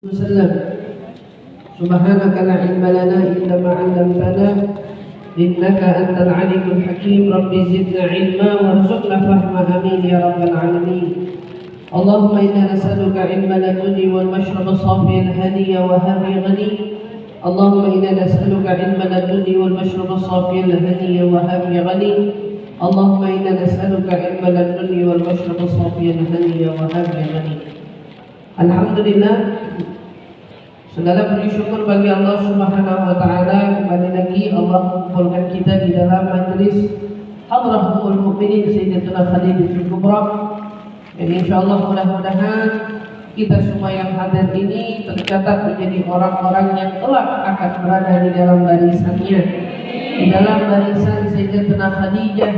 وسلم. سبحانك لا علم لنا إلا ما علمتنا إنك أنت العليم الحكيم. رب زدنا علما وارزقنا فهما آمين يا رب العالمين. اللهم إنا نسألك علما لدني والمشرب صافي الهدي وهبي غني. اللهم إنا نسألك علما لدني والمشرب صافي الهدي وهبي غني. اللهم إنا نسألك علما لدني والمشرب صافي الهدي وهبي غني. Alhamdulillah, segala puji syukur bagi Allah Subhanahu wa taala. Kembali lagi Allah mengumpulkan kita di dalam majelis Hadrah Ummul Mukminin Sayyidatuna Khadijatul Kubra. Dan insyaallah mudah-mudahan kita semua yang hadir ini tercatat menjadi orang-orang yang kelak akan berada di dalam barisannya, di dalam barisan Sayyidatuna Khadijah,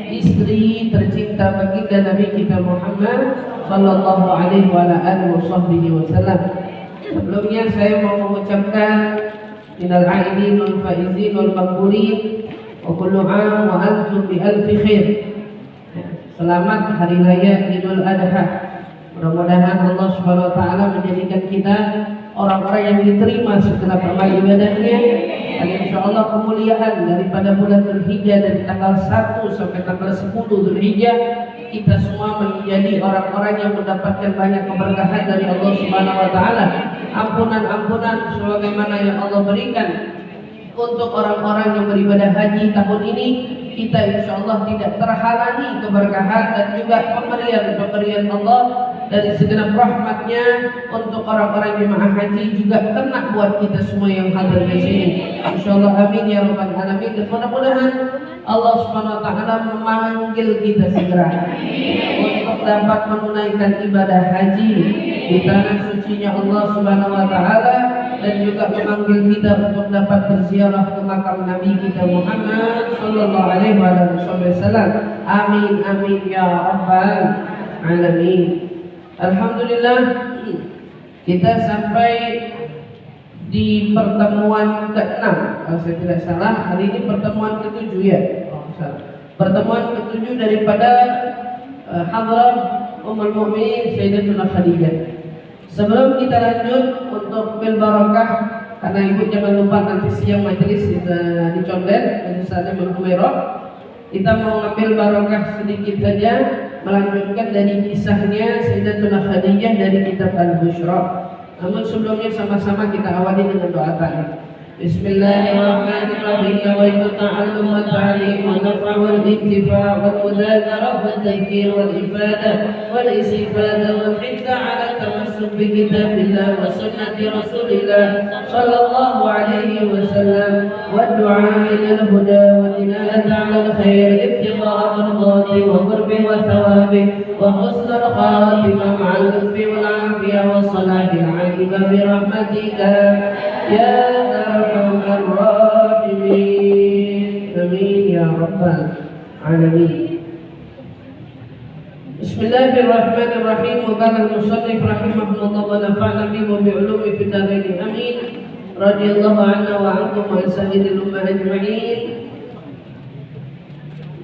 istri tercinta baginda Nabi kita Muhammad sallallahu alaihi wa alihi wasallam. Sebelumnya saya mau mengucapkan minal aidin wal faizin wal maqburin wa kullu 'am wa antum bi alfi khair. Selamat hari raya Idul Adha. Mudah-mudahan Allah Subhanahu wa taala menjadikan kita orang-orang yang diterima segenap amal ibadahnya. Dan insyaallah kemuliaan daripada bulan Dzulhijjah dari tanggal 1 sampai tanggal 10 Dzulhijjah, kita semua menjadi orang-orang yang mendapatkan banyak keberkahan dari Allah Subhanahu wa taala. Ampunan-ampunan sebagaimana yang Allah berikan untuk orang-orang yang beribadah haji tahun ini, kita insyaallah tidak terhalangi keberkahan dan juga pemberian Allah dari segenap rahmatnya untuk orang-orang jemaah haji juga kena buat kita semua yang hadir di sini. Insyaallah amin ya rabbal alamin. Dan mudah-mudahan Allah Subhanahu wa taala memanggil kita segera untuk dapat menunaikan ibadah haji di tanah sucinya Allah Subhanahu wa taala, dan juga memanggil kita untuk dapat berziarah ke makam Nabi kita Muhammad sallallahu alaihi wasallam. Amin amin ya rabbal alamin. Alhamdulillah, kita sampai di pertemuan ke-6 kalau saya tidak salah. Hari ini pertemuan ke-7 ya. Pertemuan ke-7 daripada Hadrah Ummul Mukminin Sayyidatuna Khadijah. Sebelum kita lanjut untuk bil barakah, karena ibu jangan lupa nanti siang majelis di Condet, majelis Salim Al-Humairah. Kita mau ngambil barakah sedikit saja, melanjutkan dari kisahnya Sayyidatuna Khadijah dari kitab Al-Bushra. Namun sebelumnya sama-sama kita awali dengan doa tadi. Bismillahirrahmanirrahim. Nawaitu ta'allum wa ta'lim wa naf'a wal intifa' wal mudhakara wal tadhkir wal ifadah wal istifada wal hidda ala tamassuk bi kitabillah wa sunnati rasulillah sallallahu alaihi wasallam wa du'a ila al-huda wa dinalata ala al-khair ibtigha'a mardati wa qurbi wa thawabi wa husnul khatimah ma'al lutfi wal afiyah wa salahil 'aqiba bi rahmatika ya arhamar rahimin. Amin ya rabbal alamin. Bismillahirrahmanirrahim. Wa qala al-musannif rahimahullah wa nafa'na bihi wa bi'ulumi fid dharain. Amin. Radhiyallahu anna wa ankum wa sayyidil ummah ajma'in.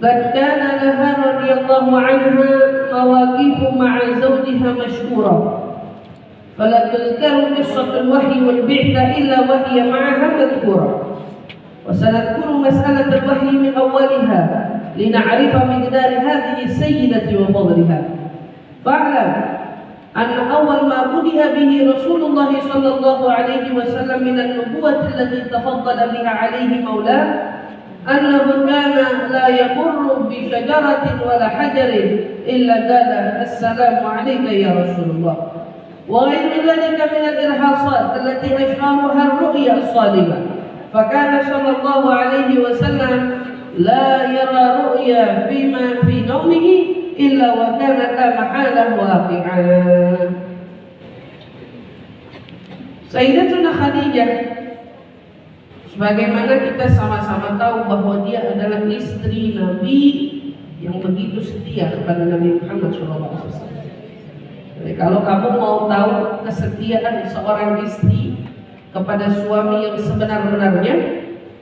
Qad kana laha radhiyallahu anha mawaqif ma'a zawjiha mashhura. فلا تذكر قصة الوحي والبعثة إلا وهي معها مذكورة. وسنذكر مسألة الوحي من أولها لنعرف مقدار هذه السيدة وفضلها. فاعلم أن أول ما بدأ به رسول الله صلى الله عليه وسلم من النبوة التي تفضل بها عليه مولاه أنه كان لا يمر بشجرة ولا حجر إلا قال السلام عليك يا رسول الله. وغير ذلك من الإرهاصات التي أشهرها الرؤيا الصادمة. فكان صلى الله عليه وسلم لا يرى رؤيا في نومه إلا وكان لا محالة واقعا. Sayyidatuna Khadijah, sebagaimana kita sama-sama tahu bahwa dia adalah istri Nabi yang begitu setia kepada Nabi Muhammad SAW. Jadi kalau kamu mau tahu kesetiaan seorang istri kepada suami yang sebenar-benarnya,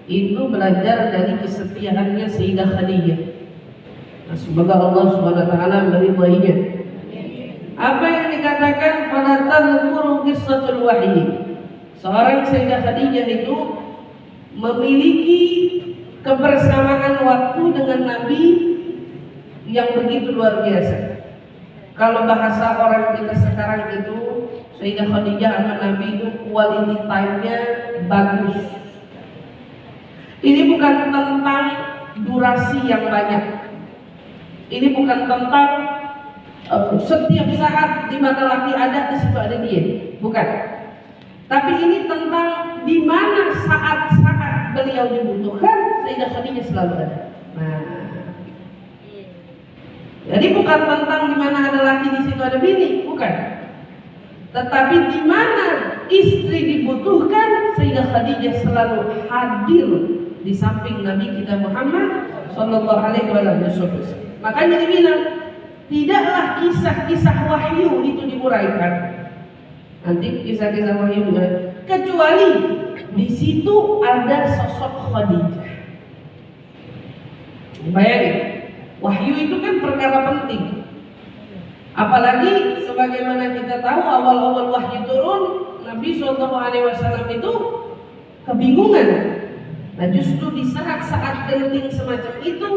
itu belajar dari kesetiaannya Sayyidah Khadijah. Nah, semoga Allah Subhanahu wa taala meridhoinya. Apa yang dikatakan fala tadhkuru qissatul wahyi. Seorang Sayyidah Khadijah itu memiliki kebersamaan waktu dengan Nabi yang begitu luar biasa. Kalau bahasa orang kita sekarang itu, Sayyidah Khadijah sama Nabi itu quality time-nya bagus. Ini bukan tentang durasi yang banyak. Ini bukan tentang setiap saat di mana laki ada di situ ada dia, bukan. Tapi ini tentang di mana saat-saat beliau dibutuhkan, Sayyidah Khadijah selalu ada. Nah, jadi bukan tentang di mana ada laki di situ ada bini, bukan. Tetapi di mana istri dibutuhkan, Sayyidah Khadijah selalu hadir di samping Nabi kita Muhammad Sallallahu Alaihi Wasallam. Makanya dibilang tidaklah kisah-kisah wahyu itu diuraikan. Nanti kisah-kisah wahyu juga, kecuali di situ ada sosok Khadijah. Bayangin, wahyu itu kan perkara penting. Apalagi sebagaimana kita tahu awal-awal wahyu turun, Nabi SAW itu kebingungan. Nah justru di saat-saat genting semacam itu,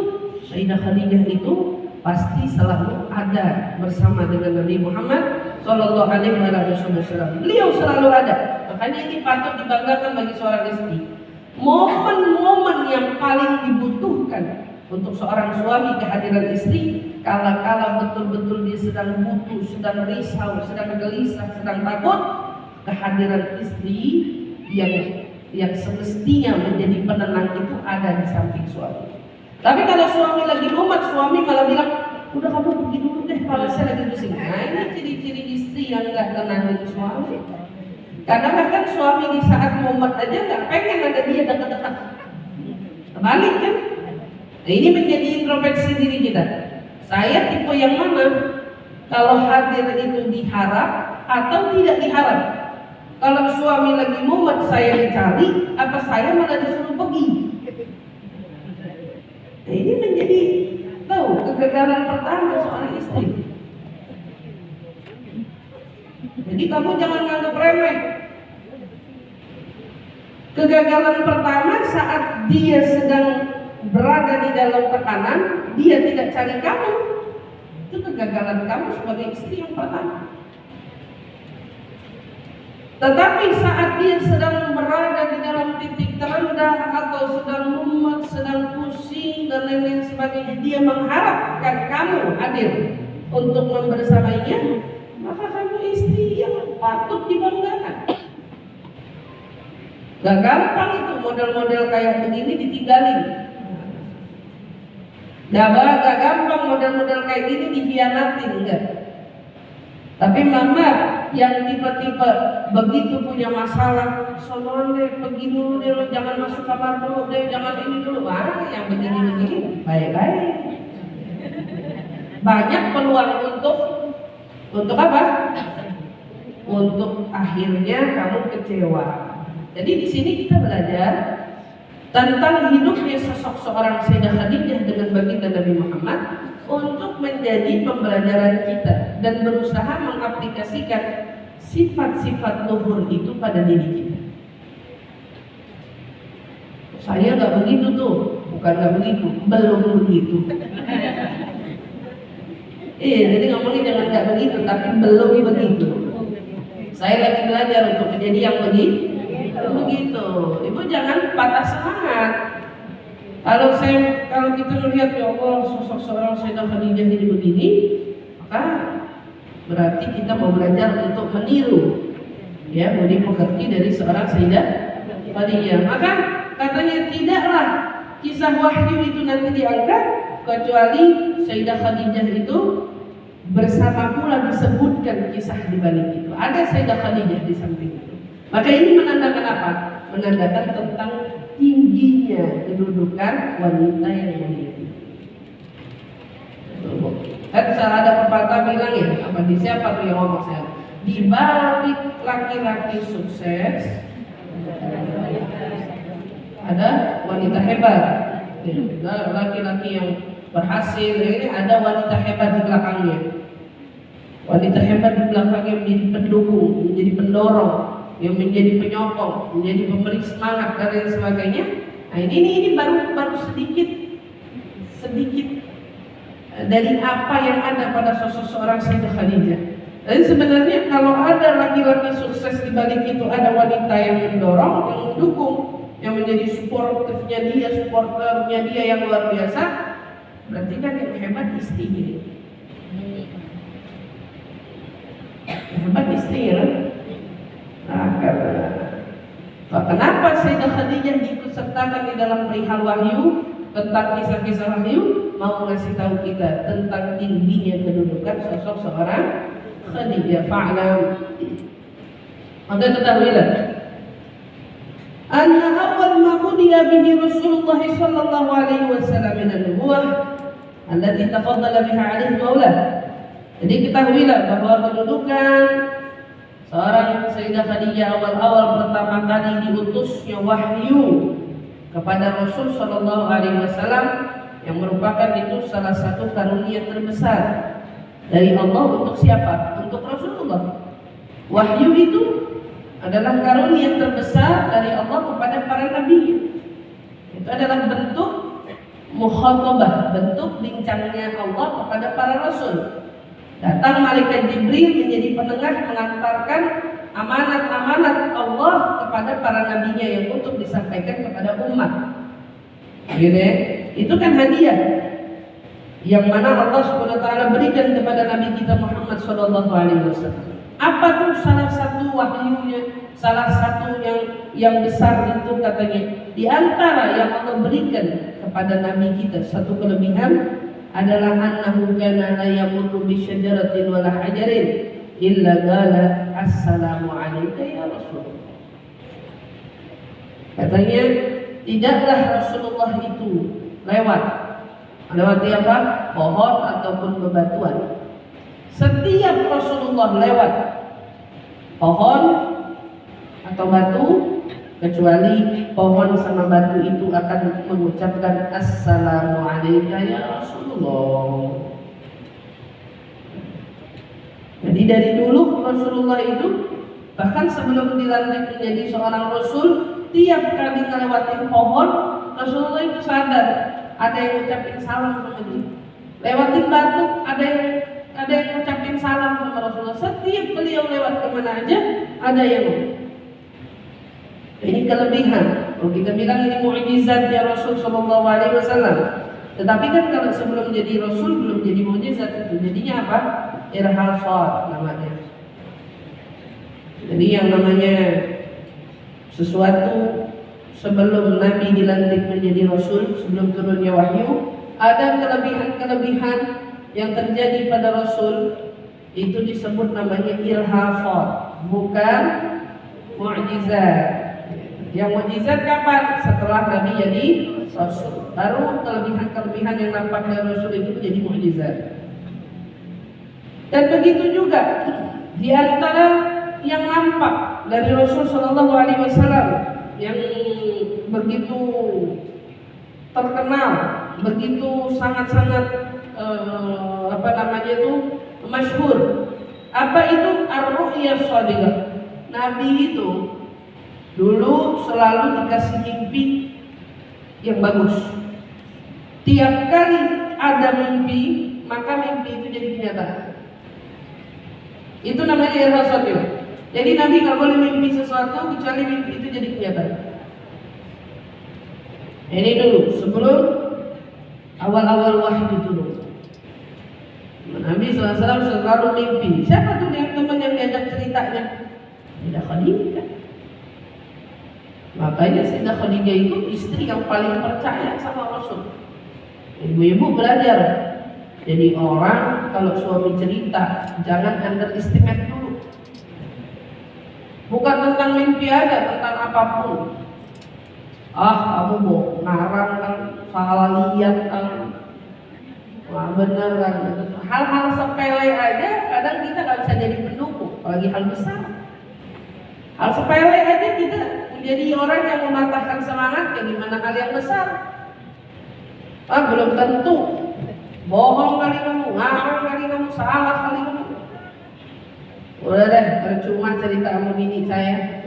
Sayyidah Khadijah itu pasti selalu ada bersama dengan Nabi Muhammad Sallallahu Alaihi Wasallam. Beliau selalu ada. Makanya ini patut dibanggakan bagi seorang istri. Momen-momen yang paling dibutuhkan untuk seorang suami kehadiran istri, kala-kala betul-betul dia sedang butuh, sedang risau, sedang gelisah, sedang takut, kehadiran istri yang semestinya menjadi penenang itu ada di samping suami. Tapi kalau suami lagi mumet, suami malah bilang, udah kamu pergi dulu deh, kalau saya lagi pusing. Nah ini ciri-ciri istri yang gak tenangin suami. Kadang bahkan suami di saat mumet aja gak pengen ada dia dekat-dekat. Kebalik kan? Nah ini menjadi introspeksi diri kita. Saya tipe yang mana? Kalau hadir itu diharap atau tidak diharap? Kalau suami lagi mumet saya dicari, apa saya malah disuruh pergi? Nah, ini menjadi kegagalan pertama seorang istri. Jadi kamu jangan nganggap remeh. Kegagalan pertama saat dia sedang berada di dalam tekanan, dia tidak cari kamu. Itu kegagalan kamu sebagai istri yang pertama. Tetapi saat dia sedang berada di dalam titik terendah atau sedang mumet, sedang pusing dan lain-lain sebagainya, dia mengharapkan kamu hadir untuk membersamainya, maka kamu istri yang patut dibanggakan. Gak gampang itu model-model kayak begini ditinggalin. Gak gampang model-model kayak gini dikhianatin, enggak. Tapi mama yang tipe-tipe begitu punya masalah, sono deh, pergi dulu deh, lo jangan masuk kamar dulu deh, jangan ini dulu. Wah, yang begini-begini baik-baik. Banyak peluang untuk apa? Untuk akhirnya kamu kecewa. Jadi di sini kita belajar tentang hidupnya sosok seorang Sayyidah Khadijah dengan baginda Nabi Muhammad untuk menjadi pembelajaran kita dan berusaha mengaplikasikan sifat-sifat luhur itu pada diri kita. Saya nggak begitu tuh, bukan nggak begitu, belum begitu. Jadi ngomongnya jangan nggak begitu, tapi belum begitu. Saya lagi belajar untuk menjadi yang begitu. Ibu jangan patah semangat. Kalau kita melihat ya Allah sosok seorang Sayyidah Khadijah ini begini, maka berarti kita mau belajar untuk meniru, ya, budi pekerti dari seorang Sayyidah Khadijah. Maka katanya tidaklah kisah wahyu itu nanti diangkat kecuali Sayyidah Khadijah itu bersama pula disebutkan kisah di balik itu. Ada Sayyidah Khadijah di samping itu. Maka ini menandakan apa? Menandakan tentang tingginya kedudukan wanita yang mulia. Kan salah ada pepatah bilang ya, apa di siapa tuh yang ngomong saya? Di balik laki-laki sukses ada wanita hebat. Laki-laki yang berhasil ini ada wanita hebat di belakangnya. Wanita hebat di belakangnya menjadi pendukung, menjadi pendorong, yang menjadi penyokong, menjadi pemberi semangat dan lain sebagainya. Nah ini baru sedikit dari apa yang ada pada sosok seorang Sayyidah Khadijah. Dan sebenarnya kalau ada laki-laki sukses di balik itu, ada wanita yang mendorong, yang mendukung, yang menjadi supporternya dia yang luar biasa, berarti kan yang hebat istrinya. Hebat istrinya. Nah, kenapa Sayyidah Khadijah diikut sertakan di dalam perihal wahyu tentang kisah-kisah wahyu? Mau ngasih tahu kita tentang tingginya kedudukan sosok seorang Khadijah. Fa'lam, maka ketahuilah anna awal ma budiya bihi Rasulullah sallallahu alaihi wasallam min an-nubuwah allati tafaddala biha alaihi maulah. Jadi ketahuilah bahwa kedudukan seorang Sayyidah Khadijah awal-awal pertama kali diutusnya wahyu kepada Rasul sallallahu alaihi wasallam, yang merupakan itu salah satu karunia terbesar dari Allah untuk siapa? Untuk Rasulullah. Wahyu itu adalah karunia terbesar dari Allah kepada para nabi. Itu adalah bentuk mukhatabah, bentuk bincangnya Allah kepada para rasul. Datang malaikat Jibril menjadi penengah mengantarkan amanat-amanat Allah kepada para nabinya yang untuk disampaikan kepada umat. Gitu ya? Itu kan hadiah yang mana Allah Subhanahu wa taala berikan kepada Nabi kita Muhammad sallallahu alaihi wasallam. Apa tuh salah satu wahyunya, salah satu yang besar itu katanya, di antara yang Allah berikan kepada Nabi kita satu kelebihan adalah annahu kana la yamurru bi syajaratin wala hajarin illa qala assalamu alayka ya Rasul. Katanya tidaklah Rasulullah itu lewati apa? Pohon ataupun bebatuan. Setiap Rasulullah lewat pohon atau batu, kecuali pohon sama batu itu akan mengucapkan assalamu alayka ya Rasulullah. Jadi dari dulu Rasulullah itu, bahkan sebelum dilantik menjadi seorang Rasul, tiap kali ngelewatin pohon, Rasulullah itu sadar ada yang ngucapin salam sama dia. Lewatin batu, ada yang ngucapin salam sama Rasulullah. Setiap beliau lewat kemana aja, ada yang ini kelebihan. Kalau kita bilang ini mukjizat ya Rasul sallallahu alaihi wasallam. Tetapi kan kalau sebelum jadi Rasul belum jadi mukjizat itu. Jadinya apa? Irhasat namanya. Jadi yang namanya sesuatu sebelum Nabi dilantik menjadi Rasul, sebelum turunnya wahyu, ada kelebihan-kelebihan yang terjadi pada Rasul, itu disebut namanya irhasat, bukan mukjizat. Yang mukjizat kapan? Setelah Nabi jadi Rasul, baru kelebihan-kelebihan yang nampak dari Rasul itu menjadi mukjizat. Dan begitu juga di antara yang nampak dari Rasul Shallallahu Alaihi Wasallam yang begitu terkenal, begitu sangat-sangat masyhur. Apa itu ar-ru'ya shadiqah? Nabi itu dulu selalu dikasih mimpi yang bagus. Tiap kali ada mimpi, maka mimpi itu jadi kenyataan. Itu namanya irhasat. Jadi Nabi nggak boleh mimpi sesuatu kecuali mimpi itu jadi kenyataan. Ini dulu sebelum awal-awal wahyu dulu. Nabi SAW selalu mimpi. Siapa tuh yang teman yang diajak ceritanya? Sayyidah Khadijah. Makanya Sayyidah Khadijah itu istri yang paling percaya sama Rasul. Ibu-ibu belajar. Jadi orang kalau suami cerita jangan underestimate dulu. Bukan tentang mimpi aja, tentang apapun. Kamu mau ngarang kan, salah lihat kan, wah bener kan. Hal-hal sepele aja kadang kita nggak bisa jadi pendukung, apalagi hal besar. Hal sepele aja kita menjadi orang yang mematahkan semangat, ya gimana hal yang besar? Belum tentu. Bohong kali kamu, ngarang kali kamu, salah kali kamu. Udah deh, percuma cerita sama bini saya.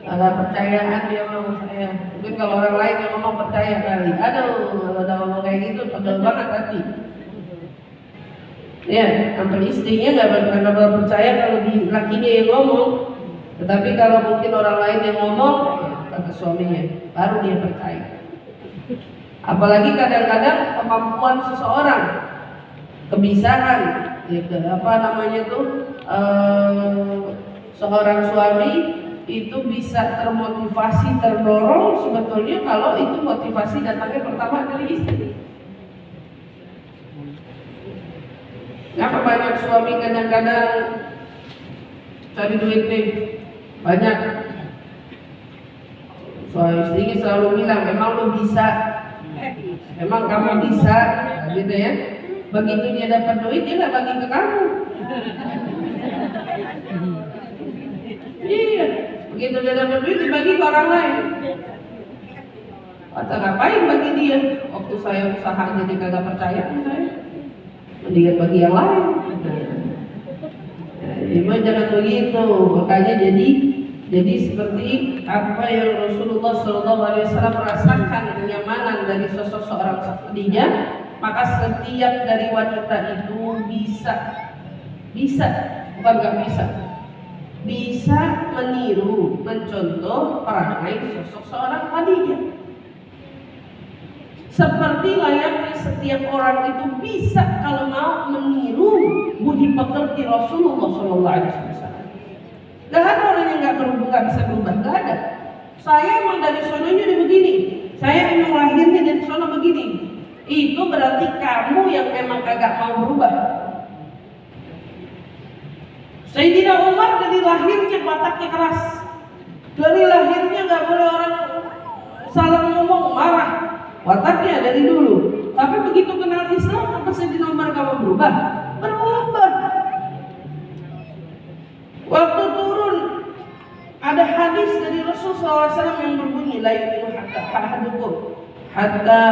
Agak percayaan dia sama saya. Mungkin kalau orang lain yang ngomong percaya kali. Aduh, kalau udah ngomong kayak gitu pegel banget hati. Ya, sampai istrinya nggak percaya kalau lakinya yang ngomong. Tetapi kalau mungkin orang lain yang ngomong, kata suaminya, baru dia percaya. Apalagi kadang-kadang kemampuan seseorang, kebiasaan, gitu, apa namanya tuh, seorang suami itu bisa termotivasi, terdorong sebetulnya kalau itu motivasi datangnya pertama dari istri. Kenapa banyak suami kadang-kadang cari duit nih banyak, suami istrinya selalu bilang emang lu bisa, emang kamu bisa, gitu ya. Begitu dia dapat duit dia nggak bagi ke kamu. Iya, begitu dia dapat duit dibagi ke orang lain. Kata ngapain bagi dia? Waktu saya usaha jadi kagak percaya saya, mendingan bagi yang lain. Nah, jangan begitu. Makanya jadi seperti apa yang Rasulullah SAW merasakan kenyamanan dari sosok seorang Khadijah, maka setiap dari wanita itu bisa, bukan nggak bisa meniru, mencontoh perangai sosok seorang Khadijah. Seperti layaknya setiap orang itu bisa kalau mau meniru budi pekerti Rasulullah SAW. Gak ada orang yang nggak bisa berubah, gak ada. Saya emang dari sononya udah begini, saya emang lahirnya dari sono begini. Itu berarti kamu yang emang kagak mau berubah. Sayyidina Umar dari lahirnya wataknya keras, dari lahirnya nggak boleh orang salah ngomong, marah, wataknya dari dulu. Tapi begitu kenal Islam, apa Sayyidina Umar kamu berubah? Berubah. Waktu turun ada hadis dari Rasulullah SAW yang berbunyi, la yu'minu ahadukum hatta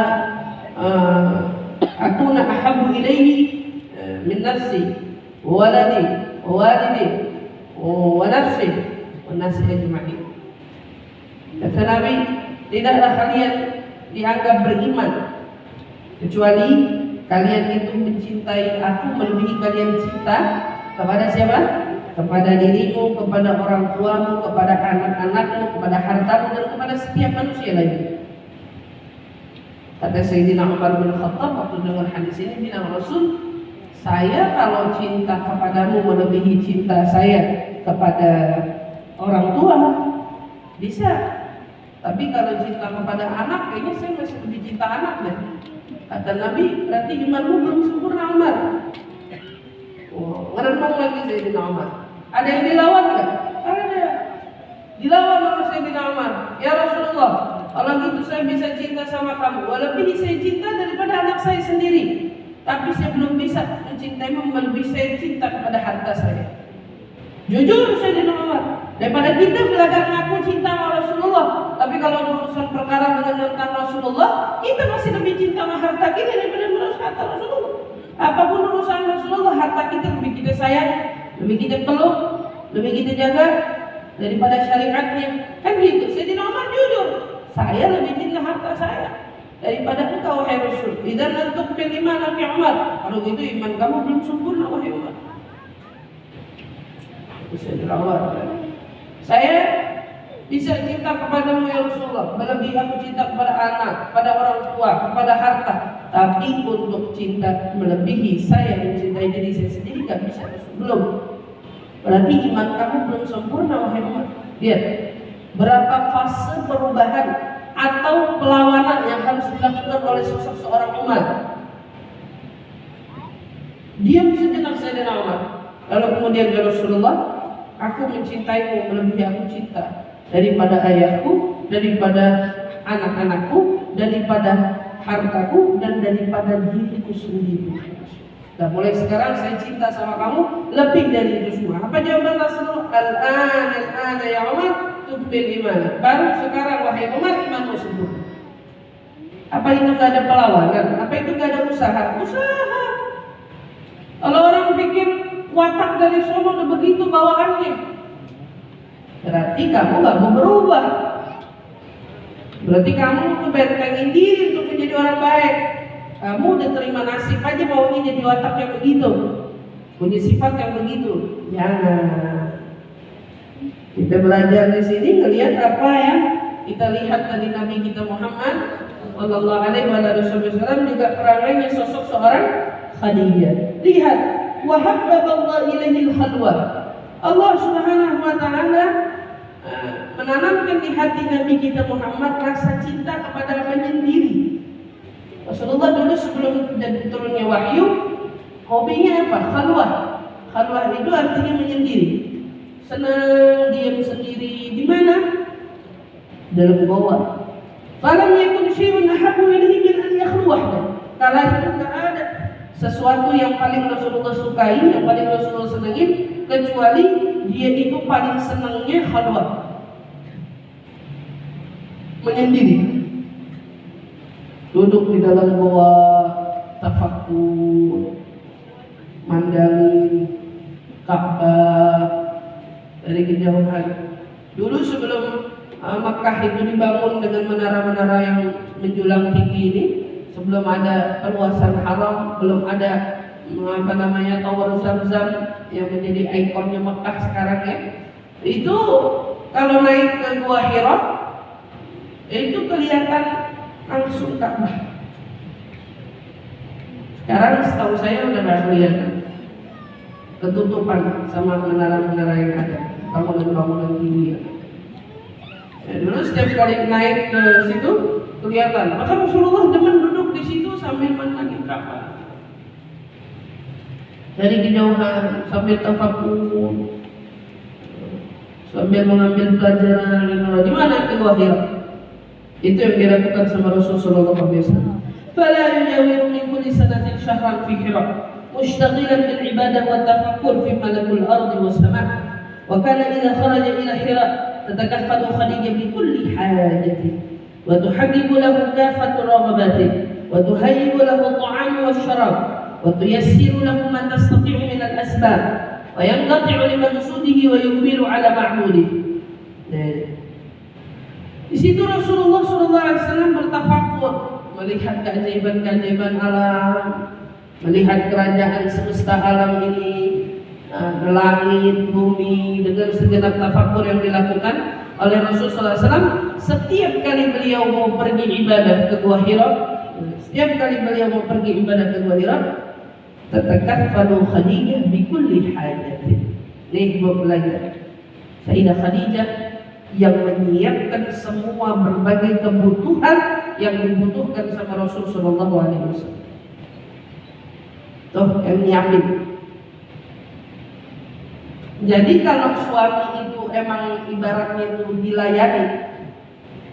akuna ahabbu ilaihi min nafsi wa walidi wa nafsi wa nasi ajma'in. Kata Nabi, tidaklah kalian dianggap beriman kecuali kalian itu mencintai aku melebihi kalian cinta kepada siapa? Kepada dirimu, kepada orang tuamu, kepada anak-anakmu, kepada hartamu, dan kepada setiap manusia lain. Kata Sayyidina Umar bin Khattab waktu dengar hadis ini, bilang, Rasul, saya kalau cinta kepadamu melebihi cinta saya kepada orang tua, bisa. Tapi kalau cinta kepada anak, kayaknya saya masih lebih cinta anak deh. Kata Nabi, berarti imanmu belum sempurna, Umar. Ngerenung lagi Sayyidina Umar. Ada yang dilawan nggak? Ada. Dilawan oleh Sayyidina Umar. Ya Rasulullah, kalau gitu saya bisa cinta sama kamu, walaupun saya cinta daripada anak saya sendiri. Tapi saya belum bisa mencintaimu melebihi saya cinta kepada harta saya. Jujur Sayyidina Umar. Daripada kita belakang ngaku cinta sama Rasulullah, tapi kalau urusan perkara dengan tentang Rasulullah, kita masih lebih cinta sama harta kita daripada merusak harta Rasulullah. Apapun urusan Rasulullah, harta kita lebih kita sayang, lebih kita peluk, lebih kita jaga daripada syariatnya. Kan gitu. Sayyidina Umar jujur, saya lebih cinta harta saya daripada engkau wahai Rasul. Idzan antum bil iman fi Umar. Kalau gitu iman kamu belum sempurna wahai Umar. Sayyidina Umar, saya bisa cinta kepadamu ya Rasulullah, melebihi aku cinta kepada anak, kepada orang tua, kepada harta. Tapi untuk cinta melebihi saya mencintai diri saya sendiri gak bisa, belum. Berarti iman kamu belum sempurna wahai Umar. Lihat berapa fase perubahan atau perlawanan yang harus dilakukan oleh sosok seorang Umar. Diam sejenak Sayyidina Umar, lalu kemudian ya Rasulullah, aku mencintaimu melebihi aku cinta daripada ayahku, daripada anak-anakku, daripada hartaku, dan daripada diriku sendiri. Dan mulai sekarang saya cinta sama kamu lebih dari itu semua. Apa jawaban Rasulullah? Al-ana ya Umar tukbil iman. Baru sekarang wahai Umar imanmu sempurna. Apa itu gak ada perlawanan? Apa itu gak ada usaha? Usaha. Kalau orang pikir watak dari sono udah begitu bawaannya. Berarti kamu gak mau berubah. Berarti kamu bentengin diri untuk menjadi orang baik. Kamu udah terima nasib aja maunya jadi watak yang begitu, punya sifat yang begitu. Jangan. Kita belajar di sini ngelihat apa yang kita lihat dari Nabi kita Muhammad Sallallahu Alaihi Wasallam, juga perangainya sosok seorang Khadijah. Lihat, wa habbaballahu ilaihil khalwah. Allah Subhanahu Wa Taala menanamkan di hati Nabi kita Muhammad rasa cinta kepada menyendiri. Rasulullah dulu sebelum turunnya wahyu, hobinya apa? Khalwah. Khalwah itu artinya menyendiri. Senang diam sendiri. Di mana? Dalam goa. Falam yakun syai'un ahabbu ilaihi min an yakhluwa. Kala itu enggak ada sesuatu yang paling Rasulullah sukai, yang paling Rasulullah senangi, kecuali dia itu paling senangnya khalwah, menyendiri, duduk di dalam goa, tafakkur, mandangin Ka'bah dari kejauhan. Dulu sebelum Makkah itu dibangun dengan menara-menara yang menjulang tinggi ini, sebelum ada perluasan haram, belum ada Tower Zam-Zam yang menjadi ikonnya Makkah sekarang ya. Itu kalau naik ke Gua Hira itu kelihatan langsung Ka'bah. Sekarang setahu saya udah nggak kelihatan, ketutupan sama menara-menara yang ada, bangunan-bangunan tinggi ya. Dulu setiap kali naik ke situ kelihatan. Maka Rasulullah demen duduk di situ sambil mandangin Ka'bah dari kejauhan, sambil tafakkur, sambil mengambil pelajaran. Di mana ke Gua Hira? Itu yang dilakukan sama Rasulullah SAW. Fala yujawiru min kulli sanatin syahran fi Hira, mushtaghilan bil ibadah wa tafakkur fi malakul ardi was sama'. Wa kana idza kharaja ila Hira تتكفل خديجة بكل حاجته وتحبب له كافة رغباته وتهيئ له الطعام والشراب وتيسر له ما تستطيع من الأسباب وينقطع لمقصوده ويقبل على معبوده. Di situ Rasulullah SAW bertafakur, melihat keajaiban-keajaiban alam, melihat kerajaan semesta alam ini, langit, bumi, dengan segenap tafakur yang dilakukan oleh Rasulullah SAW. Setiap kali beliau mau pergi ibadah ke Gua Hira, tatakaffalu Khadijah bikulli hajatin. Nih buat belajar, Sayyidah Khadijah yang menyiapkan semua berbagai kebutuhan yang dibutuhkan sama Rasulullah SAW. Tuh yang nyiapin. Jadi kalau suami itu emang ibaratnya itu dilayani,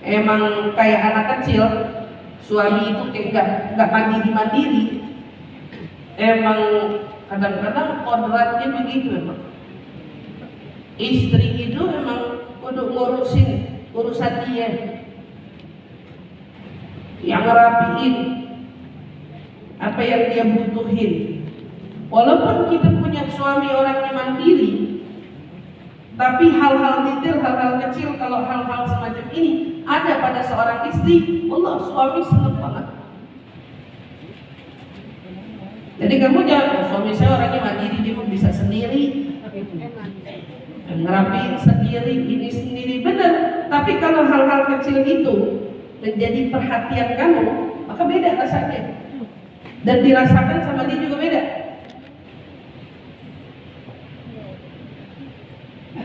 emang kayak anak kecil, suami itu kayak nggak mandiri, emang kadang-kadang kodratnya begitu emang. Istri itu emang udah ngurusin urusan dia, yang ngerapiin apa yang dia butuhin. Walaupun kita punya suami orangnya mandiri, tapi hal-hal detail, hal-hal kecil, kalau hal-hal semacam ini ada pada seorang istri, Allah suami senang banget. Jadi kamu jangan, suami saya orangnya mandiri, dia bisa sendiri, ngerapiin sendiri, ini sendiri, benar. Tapi kalau hal-hal kecil itu menjadi perhatian kamu, maka beda rasanya, dan dirasakan sama dia juga beda.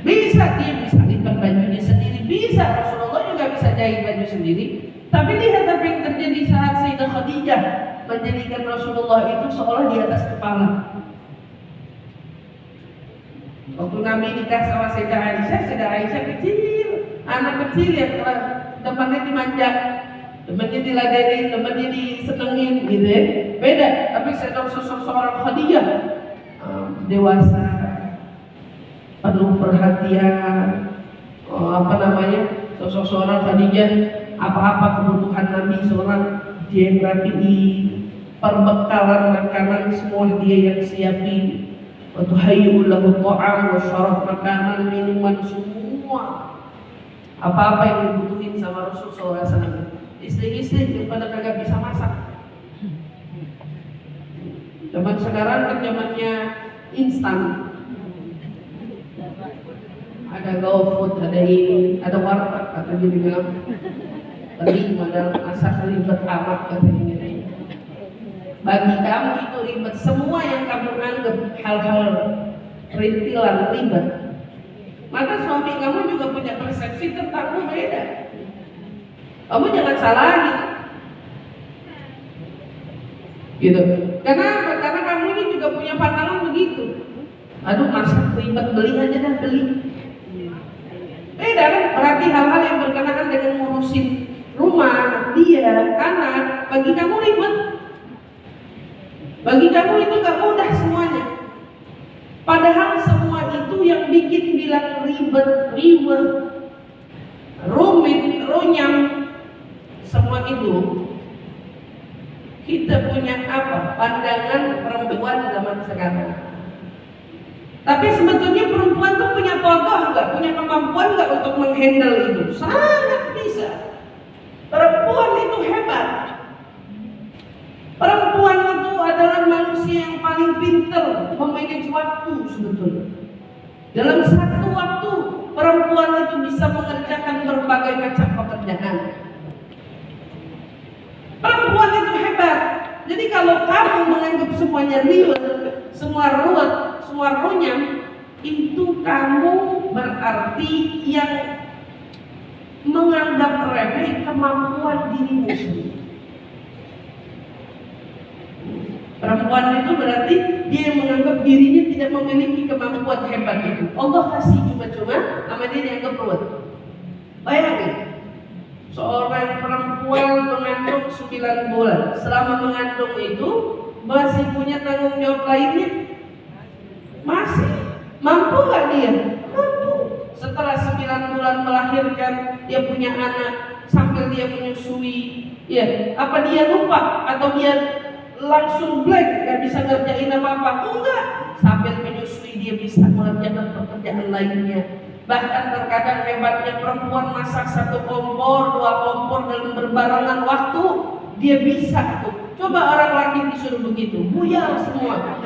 Bisa dia bisa lipat bajunya sendiri, bisa Rasulullah juga bisa jahit baju sendiri. Tapi lihat apa yang terjadi saat Sayyidah Khadijah menjadikan Rasulullah itu seolah di atas kepala. Waktu Nabi nikah sama Sayyidah Aisyah kecil, anak kecil yang depannya dimanja, depannya diladenin, depannya disenengin gitu ya. Beda, tapi sosok seorang Khadijah dewasa, penuh perhatian, sosok seorang Khadijah, apa-apa kebutuhan Nabi seorang dia yang rapiin, perbekalan makanan semua dia yang siapin, wa tuhayyi'u lahu ta'am wa syarab, makanan, minuman, semua apa-apa yang dibutuhin sama Rasul SAW. Istri-istri yang pada kagak bisa masak. Zaman sekarang kan zamannya instan. Ada GoFood, ada ini, ada warteg, kata dia bilang. Terima dalam masak ribet amat katanya. Bagi kamu itu ribet, semua yang kamu anggap hal-hal rintilan ribet, maka suami kamu juga punya persepsi tentangmu beda. Kamu jangan salahin, gitu. Karena kamu ini juga punya pandangan begitu. Aduh, masak ribet, beli aja dah, beli. Beda kan? Berarti hal-hal yang berkenaan dengan ngurusin rumah, dia, anak, bagi kamu ribet. Bagi kamu itu gak mudah semuanya. Padahal semua itu yang bikin bilang ribet, riweh, rumit, runyam, semua itu kita punya apa? Pandangan perempuan zaman sekarang. Tapi sebetulnya perempuan tuh punya tokoh nggak? Punya kemampuan nggak untuk menghandle itu? Sangat bisa. Perempuan itu hebat. Perempuan itu adalah manusia yang paling pintar memanage waktu sebetulnya. Dalam satu waktu, perempuan itu bisa mengerjakan berbagai macam pekerjaan. Perempuan itu hebat. Jadi kalau kamu menganggap semuanya ribet, semua ruwet, semua runyam, itu kamu berarti yang menganggap remeh kemampuan dirimu sendiri. Perempuan itu berarti dia yang menganggap dirinya tidak memiliki kemampuan hebat itu. Allah kasih cuma-cuma, sama dia dianggap ruwet. Bayangin, seorang perempuan mengandung 9 bulan. Selama mengandung itu masih punya tanggung jawab lainnya? Masih. Mampu gak dia? Mampu. Setelah 9 bulan melahirkan, dia punya anak sambil dia menyusui. Ya, apa dia lupa atau dia langsung blank, gak bisa ngerjain apa-apa? Enggak. Sambil menyusui dia bisa mengerjakan pekerjaan lainnya. Bahkan terkadang hebatnya perempuan masak 1 kompor, 2 kompor dalam berbarengan waktu, dia bisa tuh. Coba orang laki disuruh begitu, buyar semua.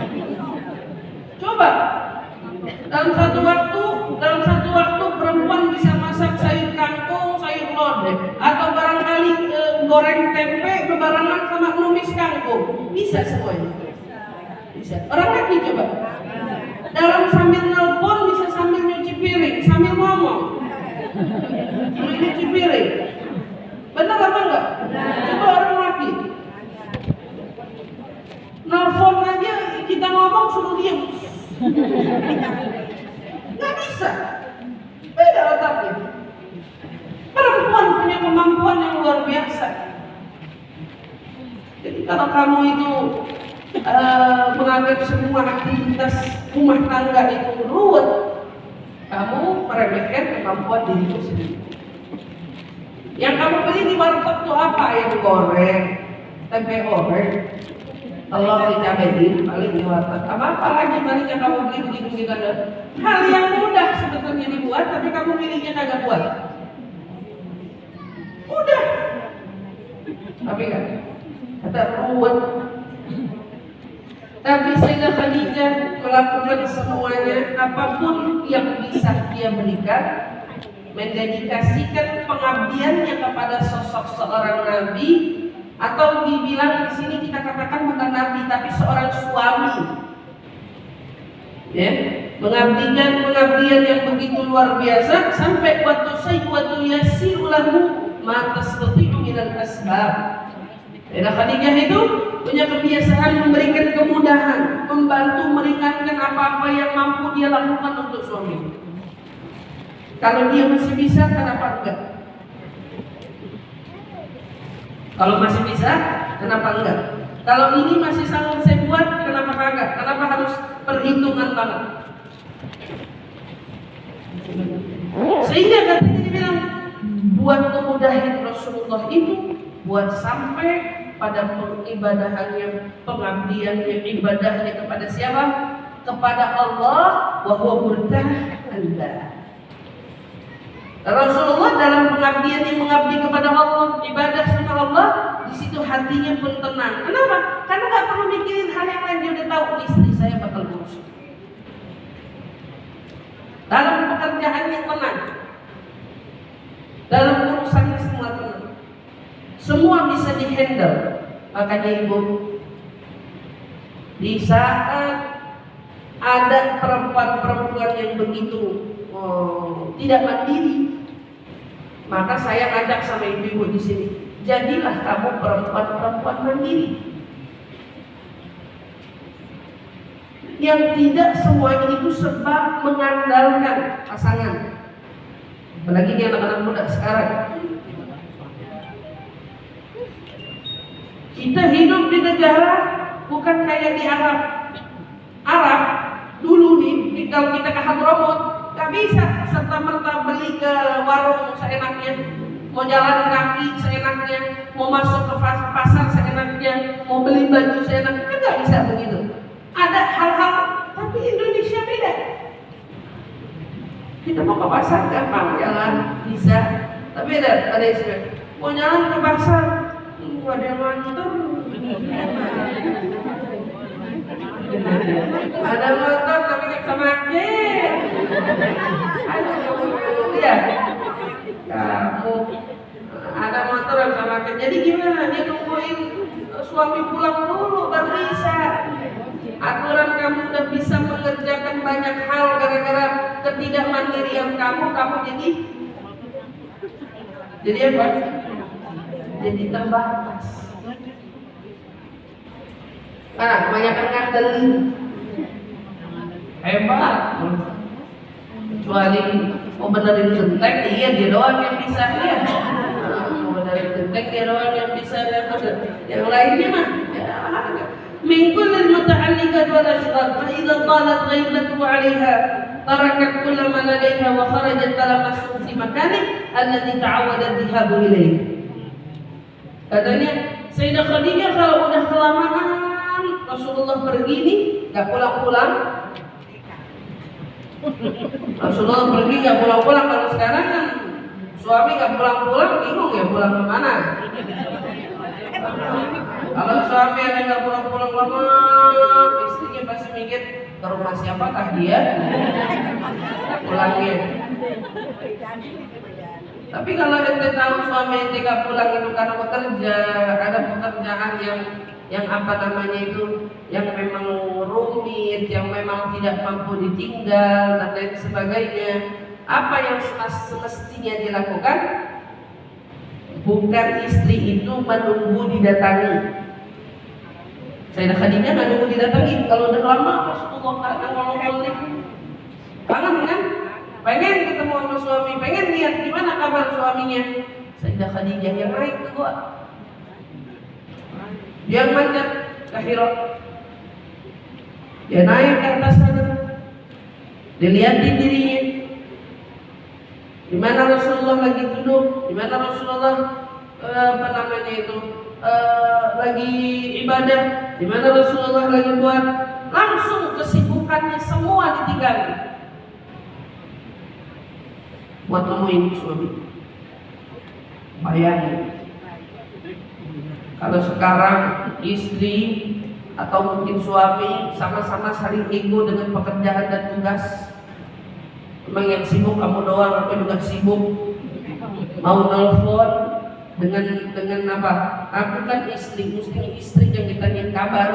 Coba dalam satu waktu perempuan bisa masak sayur kangkung, sayur lodeh, atau barangkali goreng tempe berbarengan sama numis kangkung. Bisa semuanya. Bisa. Orang laki coba. Dalam sambil nelpon bisa sambil nyuci piring, sambil ngomong. Nyuci piring. Benar apa enggak? Coba orang laki. Nelpon aja kita ngomong suruh diam. Nggak bisa. Beda otaknya. Perempuan punya kemampuan yang luar biasa. Jadi kalau kamu itu menganggap semua aktivitas rumah tangga itu ruwet, kamu meremehkan kemampuan dirimu sendiri. Yang kamu beli di warteg itu apa? Ayam goreng, tempe orek, telur dicabein, paling di warteg. Apa lagi paling yang kamu beli begitu ada. Hal yang mudah sebetulnya dibuat, tapi kamu milihnya kagak buat. Mudah, tapi kan kata ruwet. Tapi Sayyidah Khadijah melakukan semuanya, apapun yang bisa dia berikan, mendedikasikan pengabdiannya kepada sosok seorang nabi, atau dibilang di sini kita katakan bukan nabi tapi seorang suami. Ya, mengabdikan pengabdian yang begitu luar biasa sampai waktu yasiru lahu ma tastati'u minal asbab. Sayyidah Khadijah itu punya kebiasaan memberikan kemudahan, membantu meringankan apa-apa yang mampu dia lakukan untuk suami. Kalau dia masih bisa, kenapa enggak? Kalau masih bisa, kenapa enggak? Kalau ini masih sanggup saya buat, kenapa kagak? Kenapa harus perhitungan banget? Sehingga katanya dibilang, buat kemudahan Rasulullah itu, buat sampai pada peribadahannya, pengabdiannya, ibadahnya kepada siapa? kepada Allah wa huwa murtah anda. Rasulullah dalam pengabdian yang mengabdi kepada Allah, ibadah sama Allah, di situ hatinya pun tenang. Kenapa? Karena nggak perlu mikirin hal yang lain, dia udah tahu istri saya bakal ngurus. Dalam pekerjaannya tenang, dalam urusannya semua tenang, semua bisa dihandle. Makanya ibu, di saat ada perempuan-perempuan yang begitu tidak mandiri, maka saya ngajak sama ibu-ibu di sini, jadilah kamu perempuan-perempuan mandiri yang tidak semuanya itu serba mengandalkan pasangan. Apalagi ini anak-anak muda sekarang. Kita hidup di negara bukan kayak di Arab. Arab dulu nih, kalau kita ke Hadramut gak bisa serta-merta beli ke warung seenaknya, mau jalan kaki seenaknya, mau masuk ke pasar seenaknya, mau beli baju seenaknya, kan gak bisa begitu. Ada hal-hal, tapi Indonesia beda. Kita mau ke pasar gampang jalan, bisa. Tapi ada istilah, mau jalan ke pasar, ada yang nganter. Ada motor tapi nggak sama ya. Kamu ada motor yang sama. Jadi gimana? Dia nungguin suami pulang dulu baru bisa. Aturan kamu udah bisa mengerjakan banyak hal gara-gara ketidakmandirian kamu jadi apa? Jadi terbatas. Kebanyakan ngandelin. Hebat. Kecuali mau benerin genteng, iya dia doang yang bisa ya. Mau benerin genteng dia doang yang bisa ya. Yang lainnya mah ya ada. Min kulli al-muta'alliqat wal ashghal fa idza talat ghaibatu 'alayha tarakat kull ma ladayha wa kharajat talamassu fi makanih alladhi ta'awwadat dhahabu ilayhi. Katanya Sayyidah Khadijah kalau udah kelamaan Rasulullah pergi nih gak pulang-pulang. Rasulullah pergi gak pulang-pulang. Kalau sekarang kan suami gak pulang-pulang, bingung ya pulang kemana. Kalau suami ada gak pulang-pulang lama, istrinya pasti mikir ke rumah siapakah dia pulangnya. Tapi kalau ente tahu suami ente gak pulang itu karena bekerja, ada pekerjaan yang apa namanya itu, yang memang rumit, yang memang tidak mampu ditinggal dan lain sebagainya, apa yang semestinya dilakukan? Bukan istri itu menunggu didatangi. Sayyidah Khadijah nggak nunggu didatangi. Kalau udah lama Rasulullah kadang ngomong-ngomong, kangen kan? Pengen ketemu sama suami, pengen lihat gimana kabar suaminya. Sayyidah Khadijah yang naik ke gua, dia manjat ke Hira, dia naik ke atas sana, dilihatin dirinya, di mana Rasulullah lagi duduk, di mana Rasulullah lagi ibadah, di mana Rasulullah lagi buat, langsung kesibukannya semua ditinggalin buat nemuin suami. Bayangin kalau sekarang istri atau mungkin suami sama-sama saling ego dengan pekerjaan dan tugas. Memang yang sibuk kamu doang, aku juga sibuk. Mau nelfon dengan apa? Aku kan istri, mesti istri yang ditanyain kabar.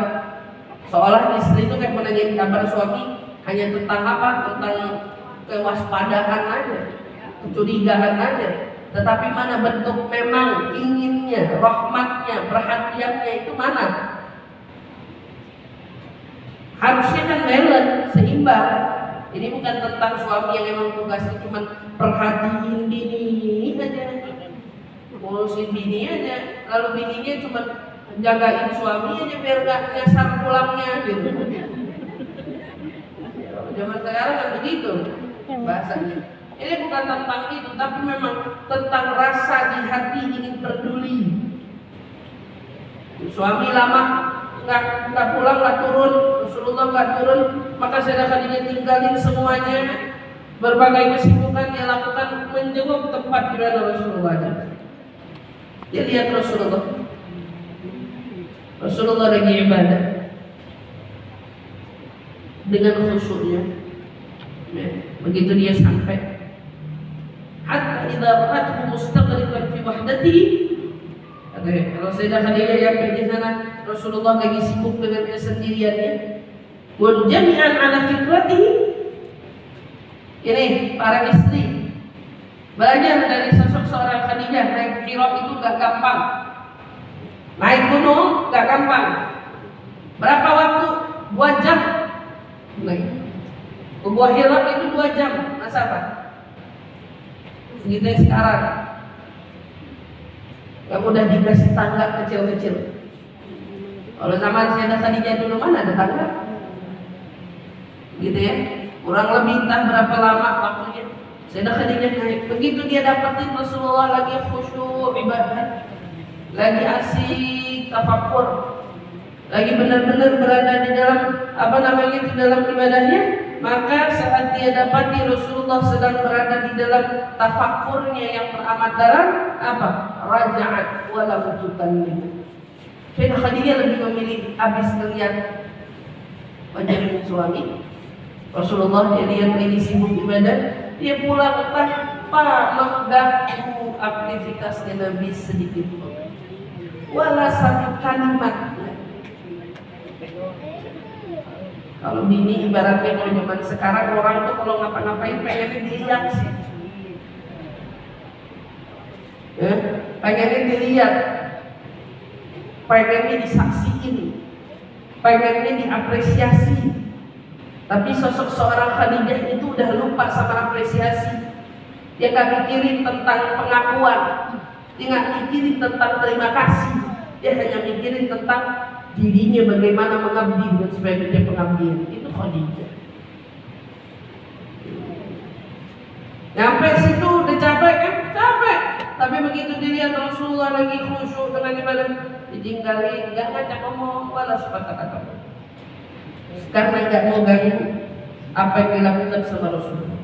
Seolah istri itu kayak menanyain kabar suami hanya tentang apa? Tentang kewaspadaan aja, kecurigaan aja. Tetapi mana bentuk memang inginnya, rahmatnya, perhatiannya itu mana? Harusnya kan balance, seimbang. Ini bukan tentang suami yang memang tugasnya cuma perhatiin bini aja, ngurusin bini aja, lalu bininya cuma jagain suami aja biar gak nyasar pulangnya gitu. Zaman sekarang kan begitu bahasanya. Ini bukan tentang itu, tapi memang tentang rasa di hati ingin peduli. Suami lama nggak pulang, nggak turun, Rasulullah nggak turun, maka Sayyidah Khadijah tinggalin semuanya, berbagai kesibukan dia lakukan, menjenguk tempat di mana Rasulullah ada. Dia lihat Rasulullah lagi ibadah dengan khusyuknya. Begitu dia sampai, hatta idza ra'athu mustaghriqan fi wahdatihi, kalau Sayyidah Khadijah sampai di sana, Rasulullah lagi sibuk dengan kesendiriannya, munjami'an ala fikratihi. Ini para istri belajar dari sosok seorang Khadijah. Naik Hira itu gak gampang, naik gunung gak gampang. Berapa waktu? 2 jam naik ke Gua Hira itu 2 jam masafah. Segitu sekarang yang udah dikasih tangga kecil-kecil. Kalau zaman Sayyidah Khadijah dulu mana ada tangga? Gitu ya. Kurang lebih entah berapa lama waktunya. Sayyidah Khadijah naik. Begitu dia dapatin Rasulullah lagi khusyuk ibadah, lagi asik tafakkur, lagi benar-benar berada di dalam di dalam ibadahnya, maka saat dia dapati Rasulullah sedang berada di dalam tafakkurnya yang teramat dalam, raja'at wala mututannya. Sayyidah Khadijah lebih memilih habis melihat wajah suami Rasulullah, dia lihat lagi sibuk ibadah, dia pulang tanpa mengganggu aktivitasnya Nabi sedikit pun, wala satu kalimat. Kalau ini ibaratnya kalau zaman sekarang orang itu kalau ngapa-ngapain pengennya dilihat sih, pengennya dilihat, pengennya disaksiin, pengennya diapresiasi. Tapi sosok seorang Khadijah itu udah lupa sama apresiasi. Dia gak mikirin tentang pengakuan, dia gak mikirin tentang terima kasih, dia hanya mikirin tentang dirinya bagaimana mengabdi dengan sebaik-baiknya pengabdian. Itu Khadijah. Nyampe situ udah capek kan? Capek. Tapi begitu dilihat Rasulullah lagi khusyuk dengan ibadah, ditinggalin, gak ngajak ngomong, wala sepatah-patah. Karena gak mau ganggu apa yang dilakukan sama Rasulullah.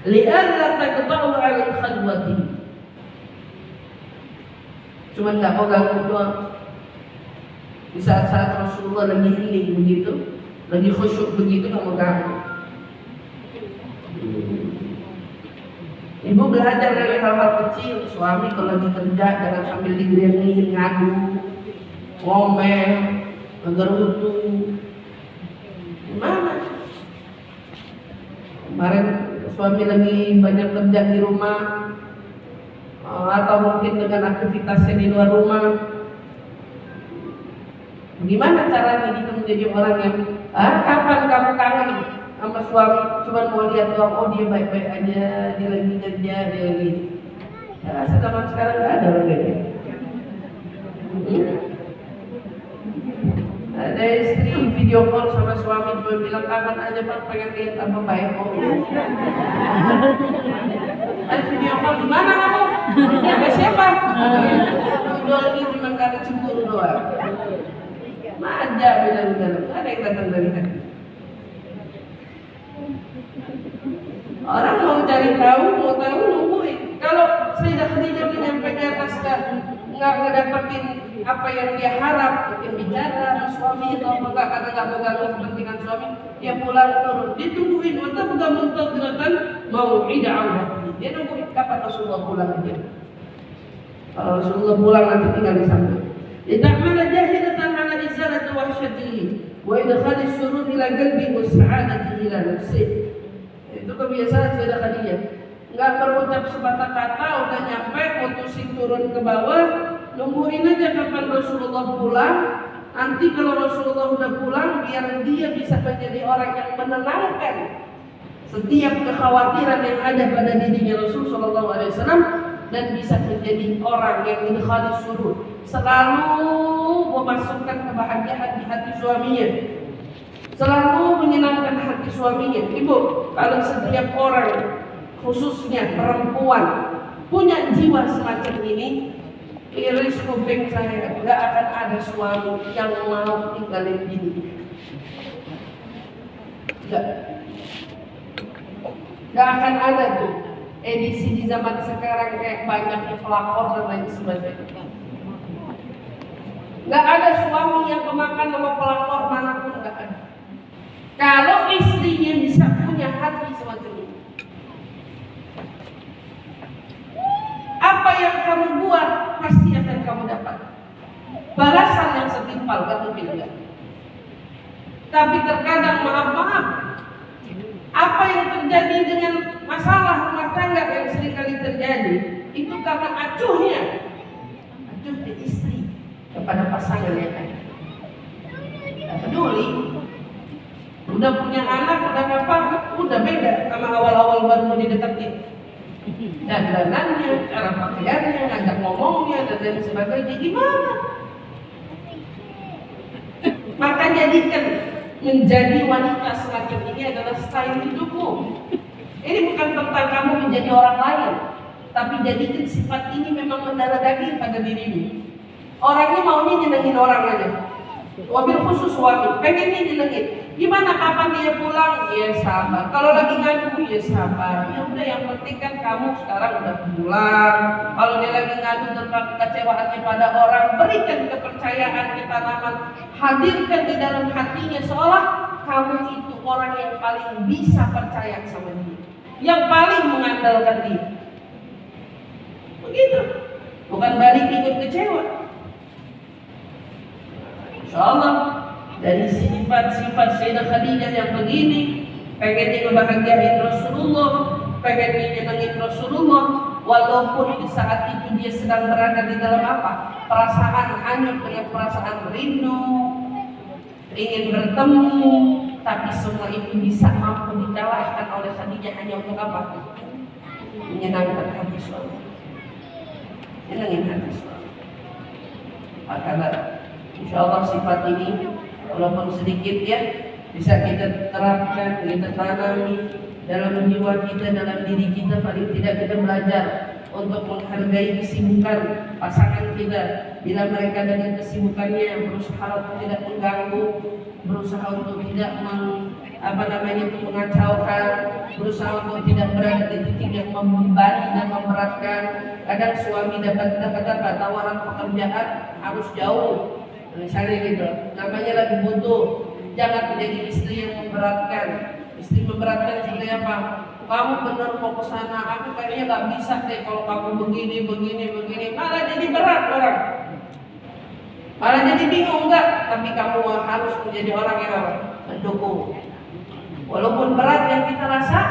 Li'alla taqta'u 'ala khadwati. Cuman gak mau ganggu doang. Di saat-saat Rasulullah lagi healing begitu, lagi khusyuk begitu, gak mau ganggu. Ibu belajar dari hal-hal kecil. Suami kalau lagi kerja jangan sambil digeriangin, ngadu, ngomel, ngegerutu. Gimana? Kemarin suami lagi banyak kerja di rumah, atau mungkin dengan aktivitasnya di luar rumah. Gimana caranya kita menjadi orang yang kapan kamu kangen sama suami, cuma mau lihat doang, oh dia baik-baik aja, dia lagi kerja, dia lagi. Saya rasa zaman sekarang nggak ada orang kayak gitu. Ada istri video call sama suami cuma bilang kangen aja Pak, pengen lihat apa baik. Ada video call gimana kamu? Sama siapa? Udah lagi cuma karena cemburu doang. Manja benar-benar, ada yang datang dari hati. Orang mau cari tahu, mau tahu nungguin. Kalau Sayyidah Khadijah nyampe di atas nggak ngedapetin apa yang dia harap, mungkin bicara sama suami atau enggak, karena nggak mengganggu kepentingan suami, dia pulang turun, dia tungguin, maka muntah-muntah mau ida Allah. Dia nungguin kapan Rasulullah pulang aja. Kalau Rasulullah pulang nanti tinggal di sana. Ita'mala jahilatan ala izalati wahsyatihi wa idkhali surur ila qalbi wa sa'adati ila nafsi. Itu kebiasaan Sayyidah Khadijah. Enggak berucap sepatah kata, udah nyampe mutusin turun ke bawah, nungguin aja kapan Rasulullah pulang. Nanti kalau Rasulullah udah pulang, biar dia bisa menjadi orang yang menenangkan setiap kekhawatiran yang ada pada dirinya Rasul sallallahu alaihi wasallam, dan bisa menjadi orang yang idkhalis surur, selalu memasukkan kebahagiaan di hati suaminya, selalu menyenangkan hati suaminya. Ibu, kalau setiap orang, khususnya perempuan, punya jiwa semacam ini, Iris kuping saya, nggak akan ada suami yang mau tinggalin bini. Nggak akan ada tuh edisi di zaman sekarang kayak banyaknya pelakor dan lain sebagainya. Nggak ada suami yang kemakan sama pelakor manapun, nggak ada. Kalau istrinya bisa punya hati semacam ini, apa yang kamu buat pasti akan kamu dapat balasan yang setimpal, kan mungkin enggak. Tapi terkadang maaf, apa yang terjadi dengan masalah rumah tangga yang seringkali terjadi itu karena acuhnya istri kepada pasangan yang ada. Tidak peduli, udah punya anak, udah apa, udah beda sama awal-awal baru mau dideketin. Dandanannya, cara pakaiannya, ngajak ngomongnya dan lain sebagainya gimana? Maka jadikan menjadi wanita semacam ini adalah style hidupmu. Ini bukan tentang kamu menjadi orang lain, tapi jadikan sifat ini memang mendarah daging pada dirimu. Orangnya maunya nyenengin orang aja. Wabil khusus suami, pengennya nyenengin. Gimana kapan dia pulang? Ya sabar. Kalau lagi ngadu, ya sabar. Ya udah, yang penting kan kamu sekarang udah pulang. Kalau dia lagi ngadu tentang kekecewaannya pada orang, berikan kepercayaan, ketanaman, hadirkan di dalam hatinya seolah kamu itu orang yang paling bisa percaya sama dia, yang paling mengandalkan dia. Begitu. Bukan balik ikut kecewa. Insyaallah dari sifat-sifat Sayyidah Khadijah yang begini, pengen ngebahagiain Rasulullah, pengen nyenengin Rasulullah, walaupun di saat itu dia sedang berada di dalam apa? Perasaan hanyut dengan perasaan rindu, ingin bertemu, tapi semua itu bisa mampu dikalahkan oleh Khadijah hanya untuk apa? Menyenangkan hati suami, menyenangkan hati suami. Maka insyaallah sifat ini walaupun sedikit ya bisa kita terapkan, kita tanami dalam jiwa kita, dalam diri kita. Paling tidak kita belajar untuk menghargai kesibukan pasangan kita. Bila mereka dengan kesibukannya berusaha untuk tidak mengganggu, berusaha untuk tidak mengacaukan, berusaha untuk tidak berada di titik yang membebani dan memberatkan. Kadang suami dapat tawaran pekerjaan harus jauh, misalnya gitu, namanya lagi butuh. Jangan menjadi istri yang memberatkan. Istri memberatkan seperti apa? Kamu benar mau ke sana, aku kayaknya nggak bisa deh kalau kamu begini, malah jadi berat orang, malah jadi bingung enggak. Tapi kamu harus menjadi orang yang mendukung. Walaupun berat yang kita rasa,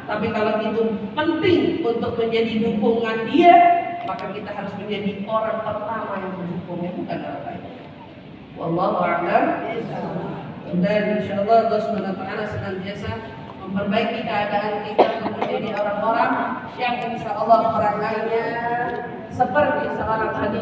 tapi kalau itu penting untuk menjadi dukungan dia, maka kita harus menjadi orang pertama yang mendukungnya, bukan orang lain. Wallahu a'lam. Dan insyaallah Allah Subhanahu wa taala senantiasa memperbaiki keadaan kita untuk menjadi orang-orang yang insyaallah perangannya seperti seorang Khadijah.